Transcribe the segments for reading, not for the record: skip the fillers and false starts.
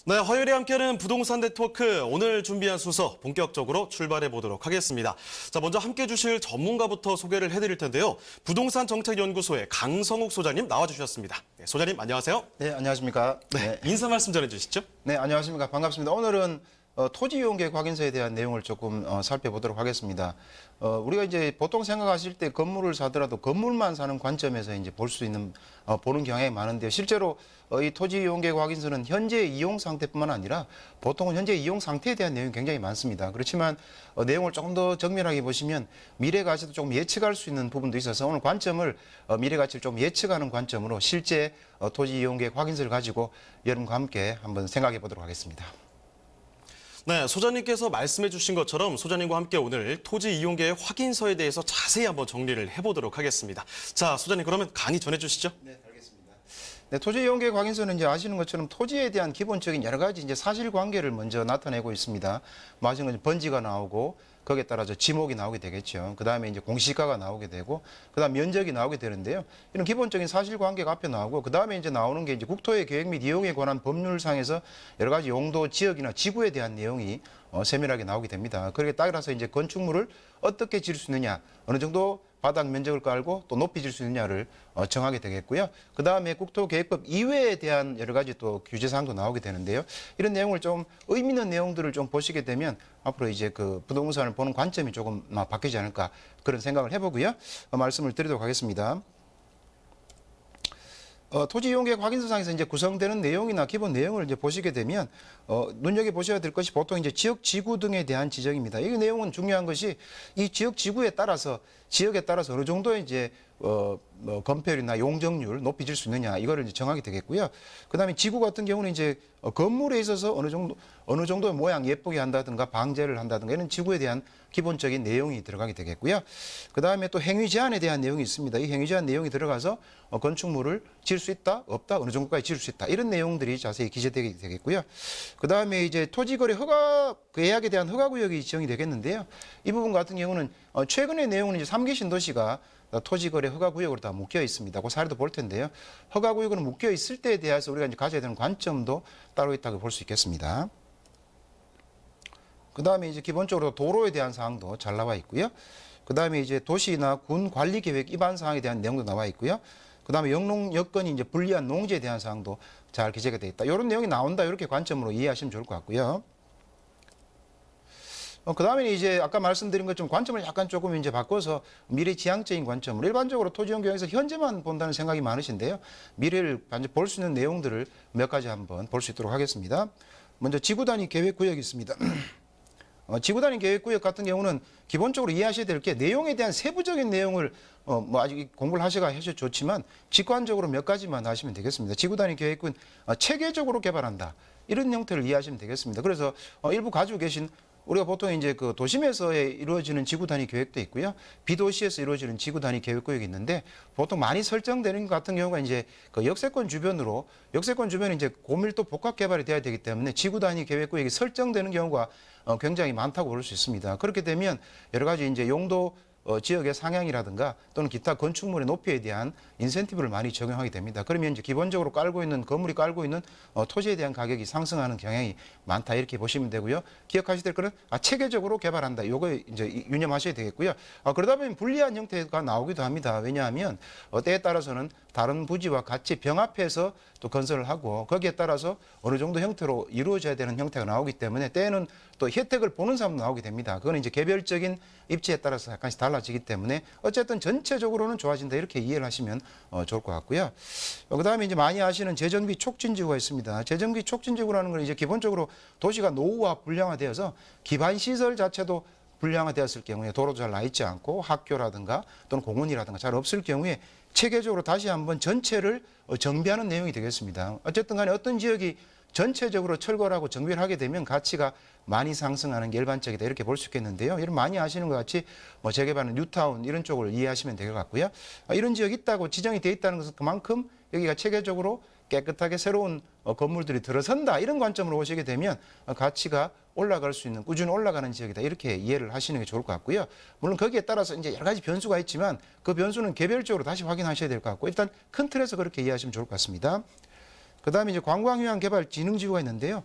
네, 화요일에 함께하는 부동산 네트워크 오늘 준비한 순서 본격적으로 출발해 보도록 하겠습니다. 자, 먼저 함께 주실 전문가부터 소개를 해드릴 텐데요. 부동산 정책연구소의 강성욱 소장님 나와주셨습니다. 네, 소장님 안녕하세요. 네, 안녕하십니까. 네, 인사 말씀 전해주시죠. 네, 안녕하십니까. 반갑습니다. 오늘은 토지이용계획 확인서에 대한 내용을 조금 살펴보도록 하겠습니다. 우리가 이제 보통 생각하실 때 건물을 사더라도 건물만 사는 관점에서 이제 볼 수 있는 보는 경향이 많은데요. 실제로 이 토지이용계획 확인서는 현재 이용 상태뿐만 아니라 보통은 현재 이용 상태에 대한 내용이 굉장히 많습니다. 그렇지만 내용을 조금 더 정밀하게 보시면 미래 가치도 조금 예측할 수 있는 부분도 있어서 오늘 관점을 미래 가치를 좀 예측하는 관점으로 실제 토지이용계획 확인서를 가지고 여러분과 함께 한번 생각해 보도록 하겠습니다. 네, 소장님께서 말씀해 주신 것처럼 소장님과 함께 오늘 토지 이용계획 확인서에 대해서 자세히 한번 정리를 해보도록 하겠습니다. 자, 소장님 그러면 강의 전해주시죠. 네, 알겠습니다. 네, 토지이용계획 확인서는 이제 아시는 것처럼 토지에 대한 기본적인 여러 가지 이제 사실관계를 먼저 나타내고 있습니다. 뭐 아시는 것처럼 번지가 나오고 거기에 따라서 지목이 나오게 되겠죠. 그 다음에 이제 공시가가 나오게 되고, 그 다음 면적이 나오게 되는데요. 이런 기본적인 사실관계가 앞에 나오고, 그 다음에 이제 나오는 게 이제 국토의 계획 및 이용에 관한 법률상에서 여러 가지 용도, 지역이나 지구에 대한 내용이 세밀하게 나오게 됩니다. 그렇게 따라서 이제 건축물을 어떻게 지을 수 있느냐, 어느 정도 바닥 면적을 깔고 또 높이 질 수 있느냐를 정하게 되겠고요. 그 다음에 국토계획법 이외에 대한 여러 가지 또 규제사항도 나오게 되는데요. 이런 내용을 좀 의미 있는 내용들을 좀 보시게 되면 앞으로 이제 그 부동산을 보는 관점이 조금 바뀌지 않을까 그런 생각을 해보고요. 말씀을 드리도록 하겠습니다. 토지이용계획 확인서상에서 이제 구성되는 내용이나 기본 내용을 이제 보시게 되면 눈여겨 보셔야 될 것이 보통 이제 지역 지구 등에 대한 지적입니다. 이 내용은 중요한 것이 이 지역 지구에 따라서 지역에 따라서 어느 정도의 이제 건폐율이나 용적률 높이 질 수 있느냐 이거를 이제 정하게 되겠고요. 그다음에 지구 같은 경우는 이제 건물에 있어서 어느 정도의 모양 예쁘게 한다든가 방제를 한다든가 이런 지구에 대한 기본적인 내용이 들어가게 되겠고요. 그다음에 또 행위 제한에 대한 내용이 있습니다. 이 행위 제한 내용이 들어가서 건축물을 지을 수 있다, 없다, 어느 정도까지 지을 수 있다 이런 내용들이 자세히 기재되게 되겠고요. 그다음에 이제 토지거래 허가 계약에 대한 허가구역이 지정이 되겠는데요. 이 부분 같은 경우는 최근의 내용은 이제 3기 신도시가 토지거래 허가구역으로 다 묶여 있습니다. 그 사례도 볼 텐데요. 허가구역으로 묶여 있을 때에 대해서 우리가 이제 가져야 되는 관점도 따로 있다고 볼 수 있겠습니다. 그 다음에 이제 기본적으로 도로에 대한 사항도 잘 나와 있고요. 그 다음에 이제 도시나 군 관리 계획 위반 사항에 대한 내용도 나와 있고요. 그 다음에 영농 여건이 이제 불리한 농지에 대한 사항도 잘 기재가 되어 있다. 이런 내용이 나온다. 이렇게 관점으로 이해하시면 좋을 것 같고요. 그 다음에 이제 아까 말씀드린 것처럼 관점을 약간 조금 이제 바꿔서 미래지향적인 관점으로 일반적으로 토지환경에서 현재만 본다는 생각이 많으신데요. 미래를 완전 볼 수 있는 내용들을 몇 가지 한번 볼 수 있도록 하겠습니다. 먼저 지구단위 계획구역이 있습니다. 지구단위 계획구역 같은 경우는 기본적으로 이해하셔야 될 게 내용에 대한 세부적인 내용을 뭐 아직 공부를 하셔가 좋지만 직관적으로 몇 가지만 하시면 되겠습니다. 지구단위 계획은 체계적으로 개발한다. 이런 형태를 이해하시면 되겠습니다. 그래서 일부 가지고 계신 우리가 보통 이제 그 도심에서 이루어지는 지구 단위 계획도 있고요. 비도시에서 이루어지는 지구 단위 계획 구역이 있는데 보통 많이 설정되는 것 같은 경우가 이제 그 역세권 주변에 이제 고밀도 복합 개발이 돼야 되기 때문에 지구 단위 계획 구역이 설정되는 경우가 굉장히 많다고 볼 수 있습니다. 그렇게 되면 여러 가지 이제 용도 지역의 상향이라든가 또는 기타 건축물의 높이에 대한 인센티브를 많이 적용하게 됩니다. 그러면 이제 기본적으로 건물이 깔고 있는 토지에 대한 가격이 상승하는 경향이 많다 이렇게 보시면 되고요. 기억하셔야 될 거는 체계적으로 개발한다. 이거 이제 유념하셔야 되겠고요. 그러다 보면 불리한 형태가 나오기도 합니다. 왜냐하면 때에 따라서는 다른 부지와 같이 병합해서 또 건설을 하고 거기에 따라서 어느 정도 형태로 이루어져야 되는 형태가 나오기 때문에 때에는 또 혜택을 보는 사람도 나오게 됩니다. 그건 이제 개별적인 입지에 따라서 약간씩 달라지기 때문에 어쨌든 전체적으로는 좋아진다 이렇게 이해를 하시면 좋을 것 같고요. 그다음에 이제 많이 아시는 재정비 촉진지구가 있습니다. 재정비 촉진지구라는 건 이제 기본적으로 도시가 노후화 불량화되어서 기반 시설 자체도 불량화되었을 경우에 도로도 잘 나 있지 않고 학교라든가 또는 공원이라든가 잘 없을 경우에 체계적으로 다시 한번 전체를 정비하는 내용이 되겠습니다. 어쨌든 간에 어떤 지역이 전체적으로 철거를 하고 정비를 하게 되면 가치가 많이 상승하는 게 일반적이다 이렇게 볼 수 있겠는데요. 이런 많이 아시는 것 같이 뭐 재개발은 뉴타운 이런 쪽을 이해하시면 될 것 같고요. 이런 지역이 있다고 지정이 돼 있다는 것은 그만큼 여기가 체계적으로 깨끗하게 새로운 건물들이 들어선다 이런 관점으로 보시게 되면 가치가 올라갈 수 있는 꾸준히 올라가는 지역이다 이렇게 이해를 하시는 게 좋을 것 같고요. 물론 거기에 따라서 이제 여러 가지 변수가 있지만 그 변수는 개별적으로 다시 확인하셔야 될 것 같고 일단 큰 틀에서 그렇게 이해하시면 좋을 것 같습니다. 그다음에 이제 관광휴양개발진흥지구가 있는데요.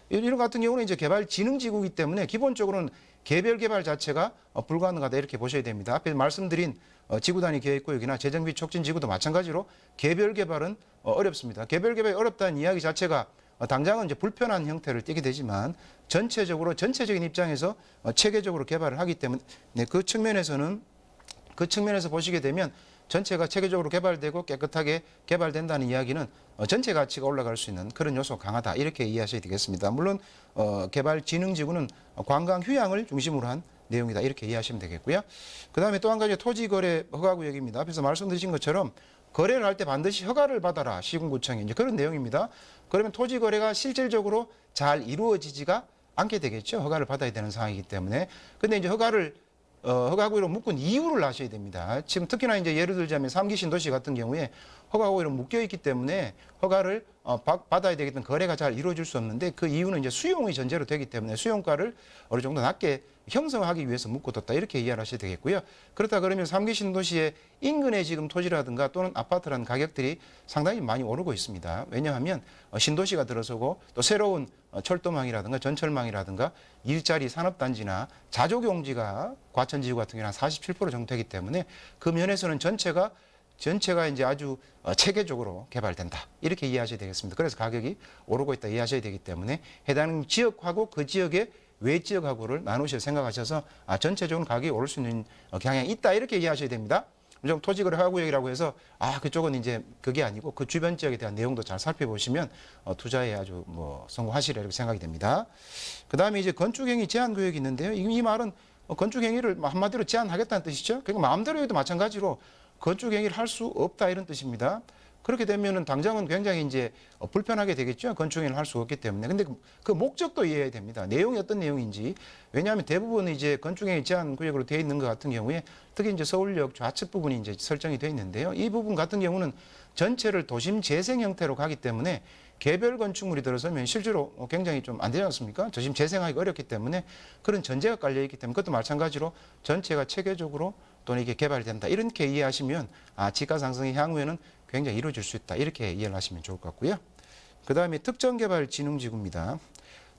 이런 같은 경우는 이제 개발진흥지구이기 때문에 기본적으로는 개별 개발 자체가 불가능하다 이렇게 보셔야 됩니다. 앞에 말씀드린 지구 단위 계획구역이나 재정비 촉진 지구도 마찬가지로 개별 개발은 어렵습니다. 개별 개발이 어렵다는 이야기 자체가 당장은 이제 불편한 형태를 띠게 되지만 전체적인 입장에서 체계적으로 개발을 하기 때문에 그 측면에서 보시게 되면 전체가 체계적으로 개발되고 깨끗하게 개발된다는 이야기는 전체 가치가 올라갈 수 있는 그런 요소가 강하다 이렇게 이해하셔야 되겠습니다. 물론 개발진흥지구는 관광 휴양을 중심으로 한 내용이다 이렇게 이해하시면 되겠고요. 그다음에 또 한 가지 토지거래 허가구역입니다. 앞에서 말씀드린 것처럼 거래를 할 때 반드시 허가를 받아라 시군구청이 이제 그런 내용입니다. 그러면 토지거래가 실질적으로 잘 이루어지지가 않게 되겠죠. 허가를 받아야 되는 상황이기 때문에. 근데 이제 허가구역으로 묶은 이유를 아셔야 됩니다. 지금 특히나 이제 예를 들자면 3기 신도시 같은 경우에 허가구역으로 묶여 있기 때문에 허가를 받아야 되기 때문에 거래가 잘 이루어질 수 없는데 그 이유는 이제 수용이 전제로 되기 때문에 수용가를 어느 정도 낮게 형성하기 위해서 묶어뒀다 이렇게 이해를 하셔야 되겠고요. 그렇다 그러면 3기 신도시의 인근에 지금 토지라든가 또는 아파트라는 가격들이 상당히 많이 오르고 있습니다. 왜냐하면 신도시가 들어서고 또 새로운 철도망이라든가 전철망이라든가 일자리 산업단지나 자족용지가 과천지구 같은 경우는 한 47% 정도 되기 때문에 그 면에서는 전체가 이제 아주 체계적으로 개발된다. 이렇게 이해하셔야 되겠습니다. 그래서 가격이 오르고 있다 이해하셔야 되기 때문에 해당 지역하고 그 지역의 외 지역하고를 나누셔 생각하셔서 전체적으로 가격이 오를 수 있는 경향이 있다. 이렇게 이해하셔야 됩니다. 좀 토지거래 허가구역이라고 해서 그쪽은 이제 그게 아니고 그 주변 지역에 대한 내용도 잘 살펴보시면 투자에 아주 성공하시리라 이렇게 생각이 됩니다. 그다음에 이제 건축행위 제한구역이 있는데요. 이 말은 건축행위를 한마디로 제한하겠다는 뜻이죠. 그러니까 마음대로 해도 마찬가지로 건축행위를 할 수 없다 이런 뜻입니다. 그렇게 되면은 당장은 굉장히 이제 불편하게 되겠죠. 건축행위를 할 수 없기 때문에. 근데 그 목적도 이해해야 됩니다. 내용이 어떤 내용인지. 왜냐하면 대부분 이제 건축행위 제한 구역으로 되어 있는 것 같은 경우에 특히 이제 서울역 좌측 부분이 이제 설정이 되어 있는데요. 이 부분 같은 경우는 전체를 도심 재생 형태로 가기 때문에 개별 건축물이 들어서면 실제로 굉장히 좀 안 되지 않습니까? 도심 재생하기 어렵기 때문에 그런 전제가 깔려 있기 때문에 그것도 마찬가지로 전체가 체계적으로 또는 이게 개발이 된다. 이렇게 이해하시면 지가 상승이 향후에는 굉장히 이루어질 수 있다. 이렇게 이해를 하시면 좋을 것 같고요. 그다음에 특정개발진흥지구입니다.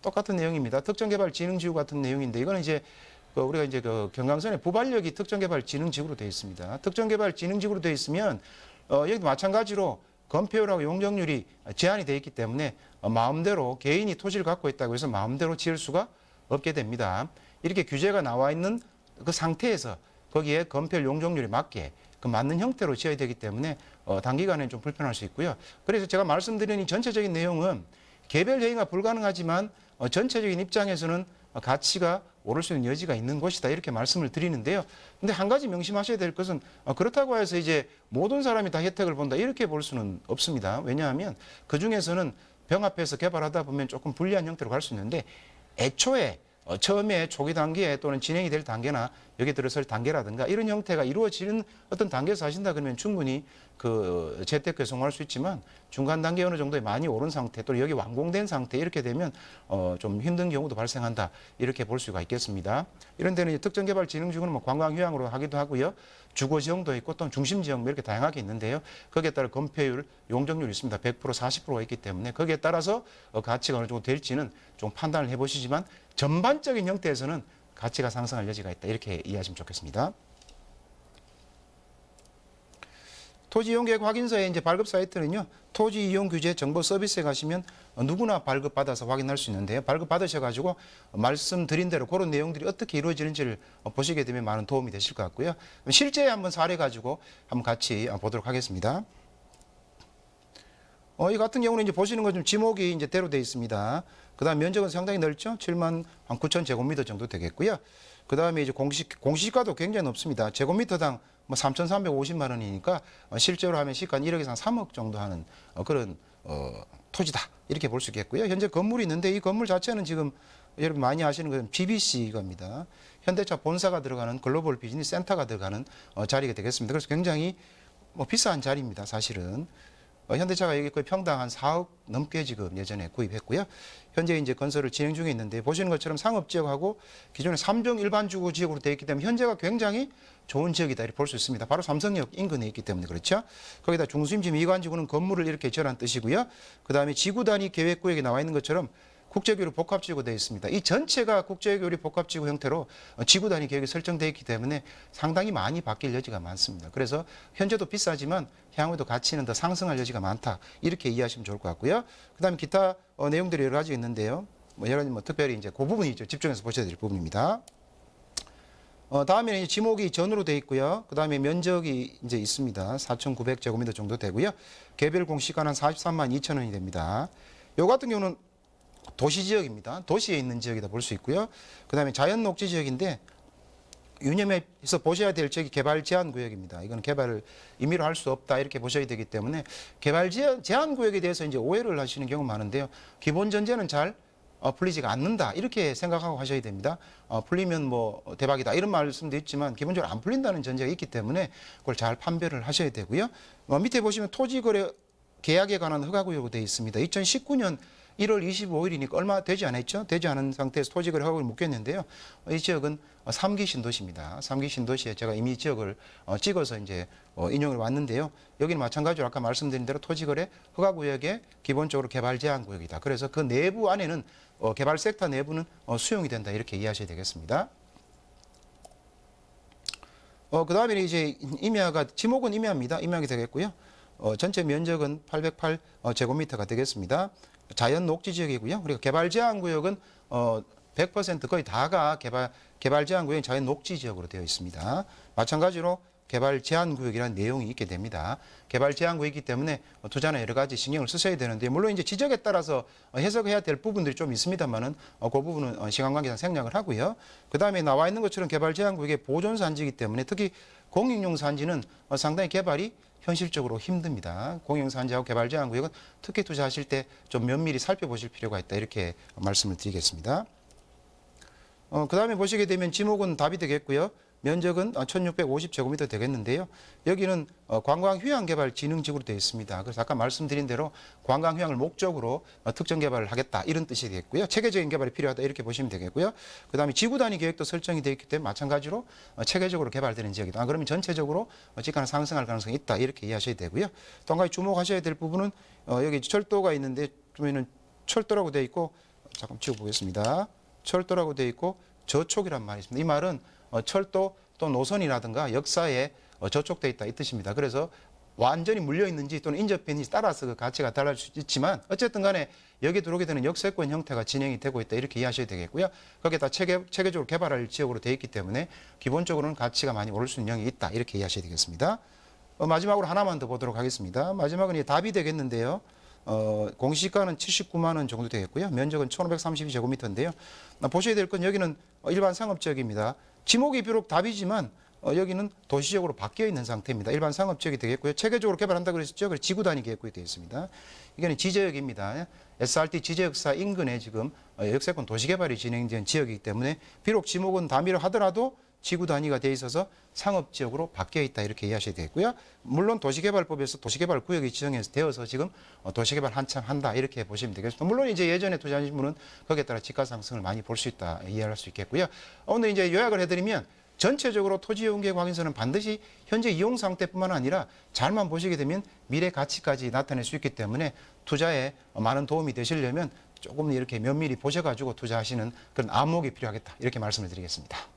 똑같은 내용입니다. 특정개발진흥지구 같은 내용인데 이거는 이제 우리가 이제 그 경강선의 부발력이 특정개발진흥지구로 되어 있습니다. 특정개발진흥지구로 되어 있으면 여기도 마찬가지로 건폐율하고 용적률이 제한이 되어 있기 때문에 마음대로 개인이 토지를 갖고 있다고 해서 마음대로 지을 수가 없게 됩니다. 이렇게 규제가 나와 있는 그 상태에서 거기에 건폐율 용적률에 맞게 그 맞는 형태로 지어야 되기 때문에 단기간에 좀 불편할 수 있고요. 그래서 제가 말씀드린 이 전체적인 내용은 개별 행위가 불가능하지만 전체적인 입장에서는 가치가 오를 수 있는 여지가 있는 곳이다 이렇게 말씀을 드리는데요. 근데 한 가지 명심하셔야 될 것은 그렇다고 해서 이제 모든 사람이 다 혜택을 본다 이렇게 볼 수는 없습니다. 왜냐하면 그 중에서는 병합해서 개발하다 보면 조금 불리한 형태로 갈 수 있는데 애초에 처음에 초기 단계에 또는 진행이 될 단계나 여기 들어설 단계라든가 이런 형태가 이루어지는 어떤 단계에서 하신다 그러면 충분히 그 재테크에 성공할 수 있지만 중간 단계 어느 정도에 많이 오른 상태 또 여기 완공된 상태 이렇게 되면 좀 힘든 경우도 발생한다 이렇게 볼 수가 있겠습니다. 이런 데는 특정개발진흥지구는 관광휴양으로 하기도 하고요. 주거지형도 있고 또 중심지형 이렇게 다양하게 있는데요. 거기에 따라 건폐율, 용적률이 있습니다. 100%, 40%가 있기 때문에 거기에 따라서 가치가 어느 정도 될지는 좀 판단을 해보시지만 전반적인 형태에서는 가치가 상승할 여지가 있다. 이렇게 이해하시면 좋겠습니다. 토지이용계획 확인서의 이제 발급 사이트는요. 토지이용규제 정보 서비스에 가시면 누구나 발급받아서 확인할 수 있는데요. 발급받으셔가지고 말씀드린 대로 그런 내용들이 어떻게 이루어지는지를 보시게 되면 많은 도움이 되실 것 같고요. 실제 한번 사례 가지고 한번 같이 보도록 하겠습니다. 이 같은 경우는 이제 보시는 것좀 지목이 이제 대로 되어 있습니다. 그다음 면적은 상당히 넓죠. 7만 9천 제곱미터 정도 되겠고요. 그다음에 이제 공시가도 굉장히 높습니다. 제곱미터당 3,350만 원이니까 실제로 하면 시가는 1억에서 한 3억 정도 하는 그런 토지다. 이렇게 볼 수 있겠고요. 현재 건물이 있는데 이 건물 자체는 지금 여러분 많이 아시는 건 BBC 겁니다. 현대차 본사가 들어가는 글로벌 비즈니스 센터가 들어가는 자리가 되겠습니다. 그래서 굉장히 비싼 자리입니다. 사실은. 현대차가 여기 거의 평당 한 4억 넘게 지금 예전에 구입했고요. 현재 이제 건설을 진행 중에 있는데 보시는 것처럼 상업지역하고 기존의 3종 일반 주거 지역으로 되어 있기 때문에 현재가 굉장히 좋은 지역이다 이렇게 볼 수 있습니다. 바로 삼성역 인근에 있기 때문에 그렇죠. 거기다 중심지 미관지구는 건물을 이렇게 지어란 뜻이고요. 그다음에 지구 단위 계획구역에 나와 있는 것처럼 국제교류 복합지구가 되어 있습니다. 이 전체가 국제교류 복합지구 형태로 지구 단위 계획이 설정되어 있기 때문에 상당히 많이 바뀔 여지가 많습니다. 그래서 현재도 비싸지만 향후에도 가치는 더 상승할 여지가 많다. 이렇게 이해하시면 좋을 것 같고요. 그다음에 기타 내용들이 여러 가지 있는데요. 여러 가지 특별히 이제 그 부분이 집중해서 보셔야 될 부분입니다. 다음에는 이제 지목이 전으로 되어 있고요. 그다음에 면적이 이제 있습니다. 4,900제곱미터 정도 되고요. 개별 공시가는 43만 2천 원이 됩니다. 요 같은 경우는 도시 지역입니다. 도시에 있는 지역이다 볼 수 있고요. 그다음에 자연 녹지 지역인데 유념해서 보셔야 될 지역이 개발 제한 구역입니다. 이건 개발을 임의로 할 수 없다 이렇게 보셔야 되기 때문에 개발 제한 구역에 대해서 이제 오해를 하시는 경우가 많은데요. 기본 전제는 잘 풀리지가 않는다 이렇게 생각하고 하셔야 됩니다. 풀리면 뭐 대박이다 이런 말씀도 있지만 기본적으로 안 풀린다는 전제가 있기 때문에 그걸 잘 판별을 하셔야 되고요. 밑에 보시면 토지거래 계약에 관한 허가구역으로 되어 있습니다. 2019년 1월 25일이니까 얼마 되지 않았죠? 되지 않은 상태에서 토지거래 허가를 묶였는데요. 이 지역은 3기 신도시입니다. 3기 신도시에 제가 이미 지역을 찍어서 이제 인용을 왔는데요. 여기는 마찬가지로 아까 말씀드린 대로 토지거래 허가구역에 기본적으로 개발 제한 구역이다. 그래서 그 내부 안에는 개발 섹터 내부는 수용이 된다 이렇게 이해하셔야 되겠습니다. 그 다음에 이제 임야가 지목은 임야입니다. 임야가 되겠고요. 전체 면적은 808제곱미터가 되겠습니다. 자연 녹지 지역이고요. 그리고 개발 제한 구역은 100% 거의 다가 개발 제한 구역이 자연 녹지 지역으로 되어 있습니다. 마찬가지로 개발 제한 구역이라는 내용이 있게 됩니다. 개발 제한 구역이기 때문에 투자나 여러 가지 신경을 쓰셔야 되는데 물론 이제 지적에 따라서 해석해야 될 부분들이 좀 있습니다만은 그 부분은 시간 관계상 생략을 하고요. 그 다음에 나와 있는 것처럼 개발 제한 구역의 보존 산지이기 때문에 특히 공익용 산지는 상당히 개발이 현실적으로 힘듭니다. 공영산지하고 개발 제한 구역은 특히 투자하실 때 좀 면밀히 살펴보실 필요가 있다 이렇게 말씀을 드리겠습니다. 그 다음에 보시게 되면 지목은 답이 되겠고요. 면적은 1650제곱미터 되겠는데요. 여기는 관광휴양개발진흥지구로 되어 있습니다. 그래서 아까 말씀드린 대로 관광휴양을 목적으로 특정 개발을 하겠다 이런 뜻이 되겠고요. 체계적인 개발이 필요하다 이렇게 보시면 되겠고요. 그다음에 지구 단위 계획도 설정이 되어 있기 때문에 마찬가지로 체계적으로 개발되는 지역이다. 그러면 전체적으로 집가는 상승할 가능성이 있다 이렇게 이해하셔야 되고요. 또 한 가지 주목하셔야 될 부분은 여기 철도가 있는데 보면은 철도라고 되어 있고 잠깐 지워보겠습니다. 철도라고 되어 있고 저촉이란 말이 있습니다. 이 말은 철도 또 노선이라든가 역사에 저촉돼 있다 이 뜻입니다. 그래서 완전히 물려 있는지 또는 인접해 있는지 따라서 그 가치가 달라질 수 있지만 어쨌든 간에 여기에 들어오게 되는 역세권 형태가 진행이 되고 있다 이렇게 이해하셔야 되겠고요. 거기에다 체계적으로 개발할 지역으로 되어 있기 때문에 기본적으로는 가치가 많이 오를 수 있는 영역이 있다 이렇게 이해하셔야 되겠습니다. 마지막으로 하나만 더 보도록 하겠습니다. 마지막은 이제 답이 되겠는데요. 공시가는 79만 원 정도 되겠고요. 면적은 1532제곱미터인데요. 보셔야 될 건 여기는 일반 상업지역입니다. 지목이 비록 답이지만 여기는 도시적으로 바뀌어 있는 상태입니다. 일반 상업지역이 되겠고요. 체계적으로 개발한다고 그랬었죠. 그래서 지구 단위 계획구역이 되어 있습니다. 이거는 지저역입니다. SRT 지저역사 인근에 지금 역세권 도시개발이 진행된 지역이기 때문에 비록 지목은 답이라 하더라도 지구 단위가 되어 있어서 상업지역으로 바뀌어 있다 이렇게 이해하셔야 되고요. 물론 도시개발법에서 도시개발 구역이 지정해서 되어서 지금 도시개발 한참 한다 이렇게 보시면 되겠습니다. 물론 이제 예전에 투자하신 분은 거기에 따라 지가 상승을 많이 볼 수 있다 이해할 수 있겠고요. 오늘 이제 요약을 해드리면 전체적으로 토지이용계획 확인서는 반드시 현재 이용 상태뿐만 아니라 잘만 보시게 되면 미래 가치까지 나타낼 수 있기 때문에 투자에 많은 도움이 되시려면 조금 이렇게 면밀히 보셔가지고 투자하시는 그런 안목이 필요하겠다 이렇게 말씀을 드리겠습니다.